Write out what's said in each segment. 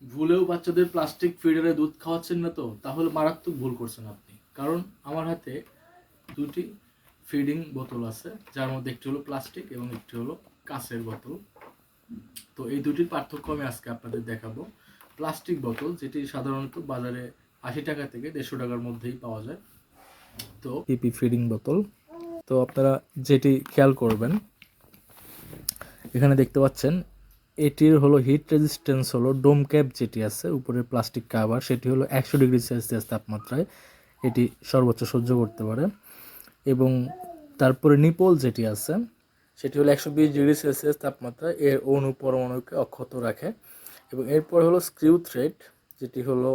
ভুলেও বাচ্চাদের প্লাস্টিক ফিডারে দুধ খাওয়াচ্ছেন না তো? তাহলে মারাত্মক ভুল করছেন আপনি। কারণ আমার হাতে দুটি ফিডিং বোতল আছে, যার মধ্যে একটি হলো প্লাস্টিক এবং একটি হলো কাঁচের বোতল। তো এই দুটির পার্থক্য আমি আজকে আপনাদের দেখাবো। প্লাস্টিক বোতল, যেটি সাধারণত বাজারে 80 টাকা থেকে 150 টাকার মধ্যেই পাওয়া যায়। তো পিপি ফিডিং বোতল, তো আপনারা যেটি খেয়াল করবেন, এখানে দেখতে পাচ্ছেন এটির হলো হিট রেজিস্ট্যান্স হলো ডোম ক্যাপ যেটি আছে উপরে প্লাস্টিক কাভার, সেটি হলো 100 ডিগ্রি সেলসিয়াস তাপমাত্রায় এটি সর্বোচ্চ সহ্য করতে পারে। এবং তারপরে নিপল যেটি আছে সেটি হলো 120 ডিগ্রি সেলসিয়াস তাপমাত্রায় এর অণু পরমাণুকে অক্ষত রাখে। এবং এরপর হলো স্ক্রিউ থ্রেড, যেটি হলো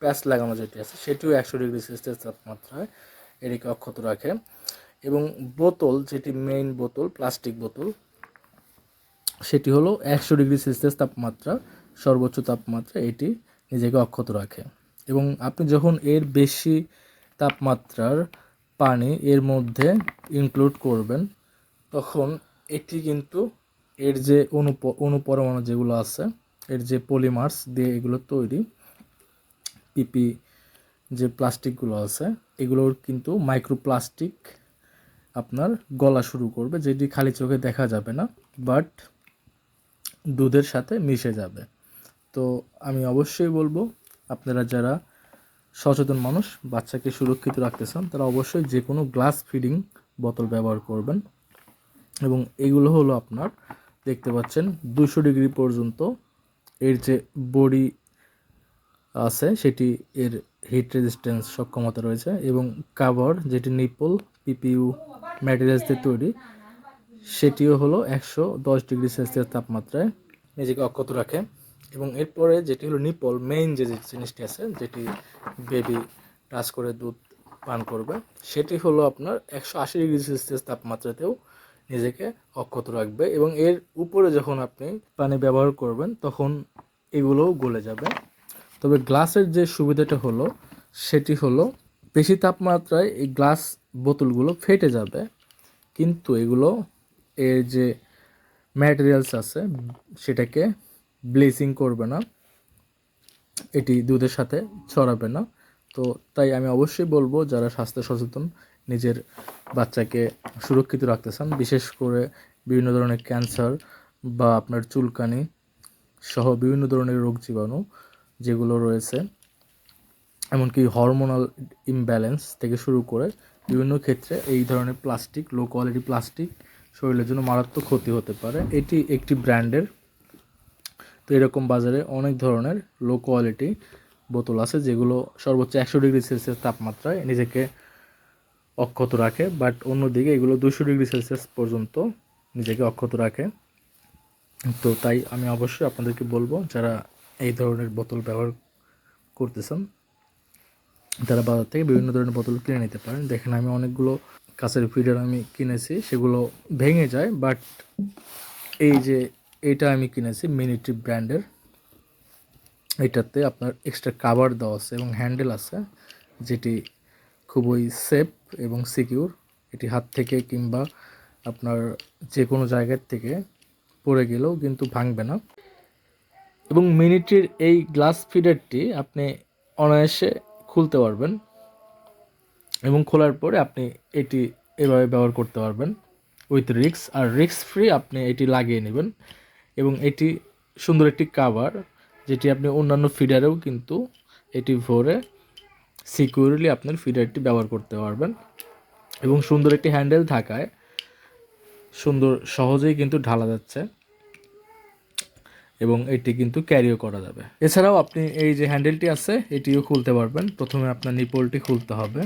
প্যাচ লাগানো যেটি আছে, সেটিও 100 ডিগ্রি সেলসিয়াস তাপমাত্রায় এটিকে অক্ষত রাখে। এবং বোতল, যেটি মেইন বোতল প্লাস্টিক বোতল, সেটি হলো 100 ডিগ্রি সেলসিয়াস তাপমাত্রা সর্বোচ্চ তাপমাত্রা এটি নিজেকে অক্ষত রাখে। এবং আপনি যখন এর বেশি তাপমাত্রার পানি এর মধ্যে ইনক্লুড করবেন, তখন এটি কিন্তু এর যে অনুপরমাণু যেগুলো আছে, এর যে পলিমার্স দিয়ে এগুলো তৈরি, পিপি যে প্লাস্টিকগুলো আছে, এগুলোর কিন্তু মাইক্রোপ্লাস্টিক আপনার গলা শুরু করবে, যেটি খালি চোখে দেখা যাবে না, বাট দুধের সাথে মিশে যাবে। তো আমি অবশ্যই বলবো, আপনারা যারা সচেতন মানুষ, বাচ্চাকে সুরক্ষিত রাখতে চান, তারা অবশ্যই যে কোনো গ্লাস ফিডিং বোতল ব্যবহার করবেন। এবং এগুলো হলো আপনার দেখতে পাচ্ছেন 200 ডিগ্রি পর্যন্ত এর যে বডি আছে সেটি এর হিট রেজিস্ট্যান্স সক্ষমতা রয়েছে। এবং কাভার, যেটি নিপল পিপিইউ ম্যাটেরিয়ালস দিয়ে তৈরি, সেটিও হলো 110 ডিগ্রি সেলসিয়াস তাপমাত্রায় নিজেকে অক্ষত রাখে। এবং এরপরে যেটি হলো নিপল মেইন যে জিনিসটি আছে, যেটি বেবি টাচ করে দুধ পান করবে, সেটি হলো আপনার 180 ডিগ্রি সেলসিয়াস তাপমাত্রাতেও নিজেকে অক্ষত রাখবে। এবং এর উপরে যখন আপনি পানি ব্যবহার করবেন, তখন এগুলোও গলে যাবে। তবে গ্লাসের যে সুবিধাটা হলো, সেটি হলো বেশি তাপমাত্রায় এই গ্লাস বোতলগুলো ফেটে যাবে, কিন্তু এগুলো এর যে ম্যাটেরিয়ালস আছে সেটাকে ব্লিচিং করবে না, এটি দুধের সাথে ছড়াবে না। তো তাই আমি অবশ্যই বলবো, যারা স্বাস্থ্য সচেতন, নিজের বাচ্চাকে সুরক্ষিত রাখতে চান, বিশেষ করে বিভিন্ন ধরনের ক্যান্সার বা আপনার চুলকানি সহ বিভিন্ন ধরনের রোগ জীবাণু যেগুলো রয়েছে, এমনকি হরমোনাল ইমব্যালেন্স থেকে শুরু করে বিভিন্ন ক্ষেত্রে এই ধরনের প্লাস্টিক, লো কোয়ালিটি প্লাস্টিক শরীরের জন্য মারাত্মক ক্ষতি হতে পারে। এটি একটি ব্র্যান্ডের। তো এরকম বাজারে অনেক ধরনের লো কোয়ালিটি বোতল আছে, যেগুলো সর্বোচ্চ 100 ডিগ্রি সেলসিয়াস তাপমাত্রায় নিজেকে অক্ষত রাখে, বাট অন্যদিকে এগুলো 200 ডিগ্রি সেলসিয়াস পর্যন্ত নিজেকে অক্ষত রাখে। তো তাই আমি অবশ্যই আপনাদেরকে বলবো, যারা এই ধরনের বোতল ব্যবহার করতেছেন, তারা বাজার থেকে বিভিন্ন ধরনের বোতল কিনে নিতে পারেন। দেখেন, আমি অনেকগুলো কাঁচের ফিডার আমি কিনেছি, সেগুলো ভেঙে যায়, বাট এই যে এইটা আমি কিনেছি মিনিট্রি ব্র্যান্ডের, এটাতে আপনার এক্সট্রা কাভার দেওয়া আছে এবং হ্যান্ডেল আছে, যেটি খুবই সেফ এবং সিকিউর। এটি হাত থেকে কিংবা আপনার যে কোনো জায়গার থেকে পড়ে গেলেও কিন্তু ভাঙবে না। এবং মিনিট্রির এই গ্লাস ফিডারটি আপনি অনায়াসে খুলতে পারবেন, এবং খোলার পরে আপনি এটি এভাবে ব্যবহার করতে পারবেন উইথ রিক্স, আর রিক্স ফ্রি আপনি এটি লাগিয়ে নেবেন। এবং এটি সুন্দর একটি কাভার, যেটি আপনি অন্যান্য ফিডারেও কিন্তু এটি ভরে সিকিউরলি আপনার ফিডারটি ব্যবহার করতে পারবেন। এবং সুন্দর একটি হ্যান্ডেল থাকায় সুন্দর সহজেই কিন্তু ঢালা যাচ্ছে, এবং এটি কিন্তু ক্যারিও করা যাবে। এছাড়াও আপনি এই যে হ্যান্ডেলটি আছে এটিও খুলতে পারবেন। প্রথমে আপনার নিপলটি খুলতে হবে,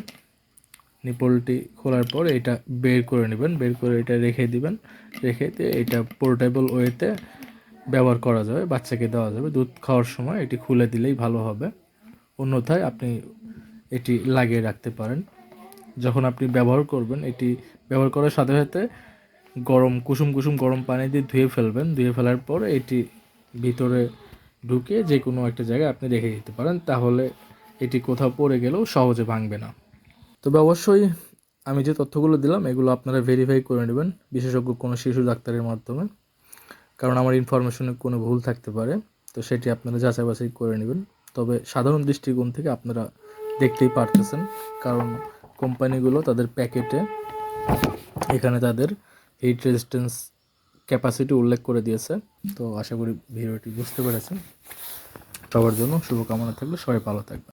নিপলটি খোলার পর এটা বের করে নেবেন, বের করে এটা রেখে দিবেন, রেখে দিয়ে এটা পোর্টেবল ওয়েতে ব্যবহার করা যাবে, বাচ্চাকে দেওয়া যাবে। দুধ খাওয়ার সময় এটি খুলে দিলেই ভালো হবে, অন্যথায় আপনি এটি লাগিয়ে রাখতে পারেন। যখন আপনি ব্যবহার করবেন, এটি ব্যবহার করার সাথে সাথে কুসুম কুসুম গরম পানি দিয়ে ধুয়ে ফেলবেন। ধুয়ে ফেলার পর এটি ভিতরে ঢুকে যে কোনো একটা জায়গায় আপনি রেখে দিতে পারেন, তাহলে এটি কোথাও পড়ে গেলেও সহজে ভাঙবে না। তবে অবশ্যই আমি যে তথ্যগুলো দিলাম এগুলো আপনারা ভেরিফাই করে নেবেন বিশেষজ্ঞ কোনো শিশু ডাক্তারের মাধ্যমে, কারণ আমার ইনফরমেশনে কোনো ভুল থাকতে পারে। তো সেটি আপনারা যাচাই বাছাই করে নেবেন। তবে সাধারণ দৃষ্টিকোণ থেকে আপনারা দেখতেই পারতেছেন, কারণ কোম্পানিগুলো তাদের প্যাকেটে এখানে তাদের হিট রেজিস্ট্যান্স ক্যাপাসিটি উল্লেখ করে দিয়েছে। তো আশা করি ভিডিওটি বুঝতে পেরেছেন। সবার জন্য শুভকামনা থাকলে সবাই ভালো থাকবেন।